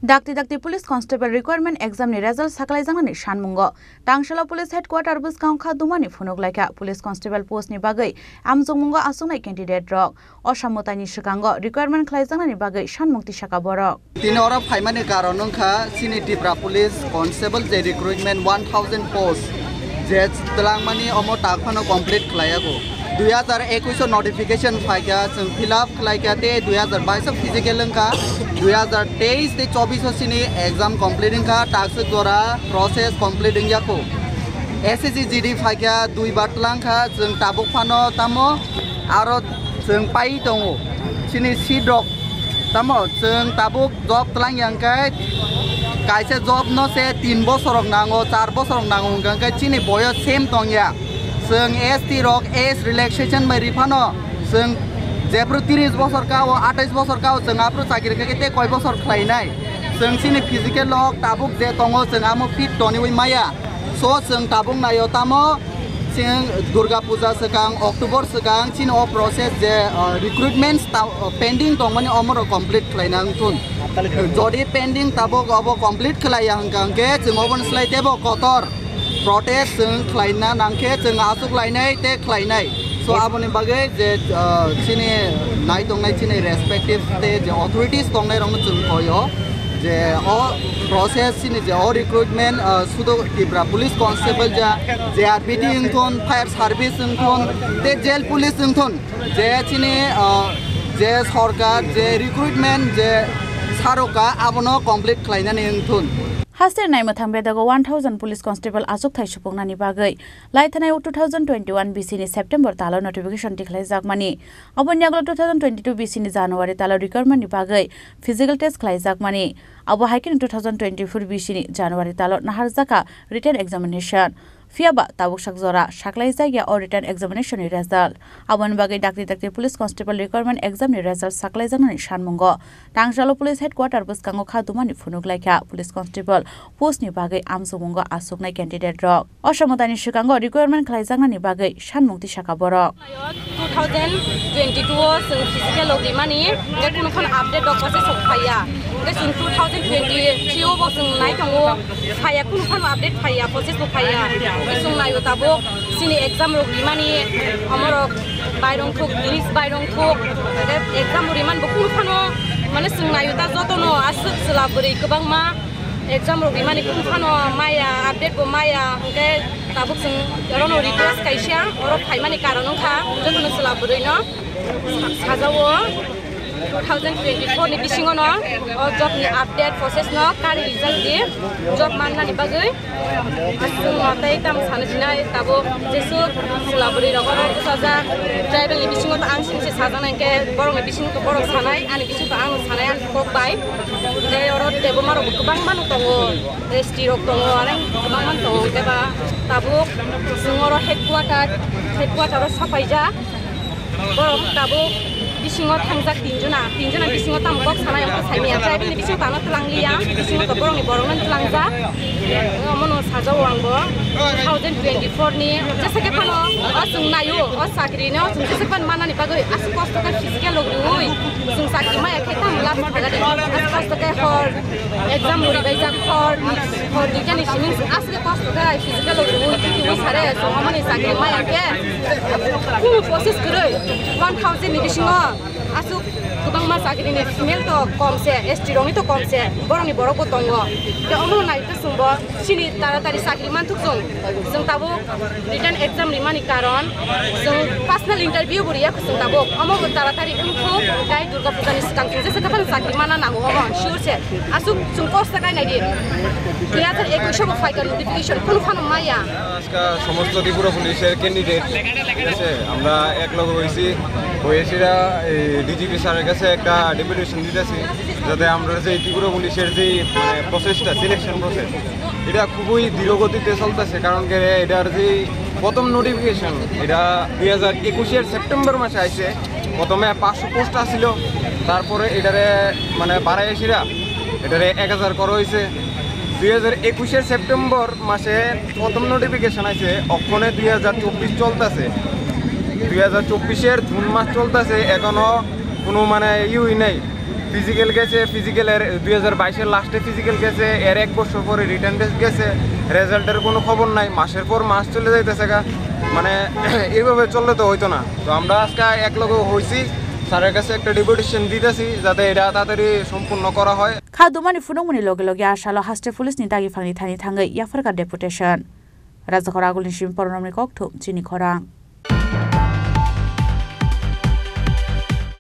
Dakti Police Constable Requirement Exam ni result Saklaijaknani Sanmungo. Tangsalo Police Headquarter Bwskango Khadumani Phunuklaikha Police Constable Postni bagwi Anjokmungo Achuknai candidate rok. Ossa Mwtaini Swkango Recruitment Khlaijaknani bagwi Sanmung Tisakha Bohrok. Tini ora phaimani karon ongkha sini TRIPURA Police Constable je Recruitment 1000 post je telangmani omo takphano complete khlaiago. 2021 notification फाइका जों fill up खालायखाते 2022 physical का 2023 ते 24 सिनी exam completing का task द्वारा process completing याको SSGD फाइका 2 बाटलां का जों Tabuk फानो तामो आरो जों पाइ दङो सिनी सीड्रक तामो जों ताबुक job तलां यांकाय कायसे job न से 3 बोसोरक नांगो 4 बोसोरक नांगो गंका सिनी बयो same दंया जों ST रक एज रिलैक्सेशन में रिफानो जों जेब्रु 30 बोसोर का 28 बोसोर का जों आप्रो सागिर के कय बोसोर खलायनाय जों सिनि फिजिकल लक ताबुक जे दङो जों आमो फिट टनि वे माया सो जों ताबुक नायो तामो जों दुर्गा पूजा सकां अक्टोबर सकां सिन अ प्रोसेस जे रिक्रुटमेंट पेंडिंग दंमोन अमरो कंप्लीट खलायनां थुन जदि पेंडिंग ताबुक अब कंप्लीट खलाया हंगांके जों अबन स्लाइटेबो कतर protest जों खलायना नांखे जों आसुक लायनाय ते खलायनाय सो आबनि बागै जे सिनि नाय दंनाय सिनि रेस्पेक्टिव ते जे अथॉरिटीज दंनाय रंग जों होयो जे अ प्रोसेस सिनि जे अ रिक्रुटमेंट सुदो त्रिपुरा पुलिस कांस्टेबल जा जे आरपीटी इंथन फायर सर्विस इंथन ते जेल पुलिस इंथन जे सिनि जे सरकार जे recruitment J सारोका आबनो complete खलायनानै इंथन Haster nai mathang bedago 1000 police constable achukthai supungnani bagwi laithanai 2021 BC ni September talo notification Khlaijaknani abonyaglo 2022 BC ni January talo recruitment ni bagwi physical test Khlaijaknani abo haikin 2024 BC ni January talo naharjaka written examination Fiaba tabuk sakjora Saklaijakya or written examination ni result abon bagai Dakti Police Constable Recruitment Exam ni result Saklaijaknani Sanmungo Tangsalo Police Headquarter Bwskango Khadumani Phunuklaikha Police Constable Postni bagwi Anjokmungo Achuknai candidate rok Ossa Mwtaini Swkango Recruitment Khlaijaknani bagwi Sanmung Tisakha Bohrok 2022 जों physical ogimani ge kuno khon update dok pase sokphaya ge जों 2023 bo जों nai tango phaya kuno khon update phaya process sokphaya जों नायो ताबो सिनि exam रोगिमानि हमरो बायरं थुक English बायरं थुक exam रोगिमान बकुन फानो माने जों नायो ता जतनो आसुक सला बोरै गोबां मा एग्जाम रोगिमानि कुन फानो माया आपडेट बो माया हंगे ताबो जों रनो रिक्वेस्ट कायसिया अरो फायमानि कारण खा जतनो सला बोरै न साजावो 2024 ni bisingo no job ni update process no kari result di job manna ni bagai asung matai tam sanajina tabo jesu sulaburi rokoro saja tribal ni bisingo ta ang sinse sajana ke borong ni bisingo to borong sanai ani bisingo ang sanai an kok bai de oro debo maro kubang manu tongo st rok tongo areng kubang man tongo ke ba tabo sungoro headquarter sapaija borong tabo bisingo thangjak tinjona bisingo tam box sana yang saimi tribal ni bisingo tano tlanglia bisingo to borong ni borong tlangja mono sajao angbo 2024 ni jese ke pano asung nayo osakri no jese pan manani bagoi asu cost ka physical logui sung sakri ma ekta mula phagade asu cost ka hor exam uri baija hor dikani sining asu cost ka physical logui ki sare so amani sakri ma eke ku process kuroi 1000 ni bisingo asu kubang mas sakri ni female to komse st rongi to komse borong ni borok ko tongo de omo nai to sumbo sini taratari sakri man thuk जों Tabo return exam रिमानि कारण जों personal interview बुरिया जों ताबो अमो तारातारि उनको गाय दुर्गा पूजा नि सिगां जेसे कफान साख्रि माना नांगौ अमो शिवर से आसु जों कोर्स गाय नायदि 2021 फाइका नोटिफिकेशन कोन फानो माया इसका समस्त त्रिपुरा पुलिশের ক্যান্ডিডেট আছে আমরা এক লগ হইছিরা ডিজিপি স্যারের কাছে একটা ডেপুটেশন দিতেছি যাতে আমরা যে ত্রিপুরা পুলিশের যে মানে প্রসেসটা সিলেকশন প্রসেস এটা খুবই ধীরগতিতে চলতেছে কারণ কে এটার যে প্রথম নোটিফিকেশন এটা 2021 এর সেপ্টেম্বর মাসে আইছে প্রথমে 500 পোস্ট আসিল তারপরে এটারে মানে বাড়াইছিরা এটারে 1000 করা হইছে 2021 সেপ্টেম্বর মাসে প্রথম নোটিফিকেশন আছে অক্ষণে 2024 চলতেছে 2024 জুন মাস চলতেছে এখনো কোনো মানে ইউই নাই ফিজিক্যাল গেছে ফিজিক্যালের 2022 লাস্টে ফিজিক্যাল গেছে এর 1 বছর পরে রিটার্ন টেস্ট গেছে রেজাল্টের কোনো খবর নাই মাসের পর মাস চলে যাইতেছে মানে এইভাবে চললে তো হইতো না তো আমরা আজকে এক লগে হইছি স্যারের কাছে একটা ডেপুটেশন দিতেছি যাতে এটা তাড়াতাড়ি সম্পূর্ণ করা হয় খাদুমানি ফুনুকমনি লগে লগে আসালো হাস্টে পুলিশনি দাগি ফাংনি থানি থাঙ্গै ইয়াফারকা ডেপুটেশন রাজাখরা আগুলিন সিম পরনমনি ককথু চিনি খরাং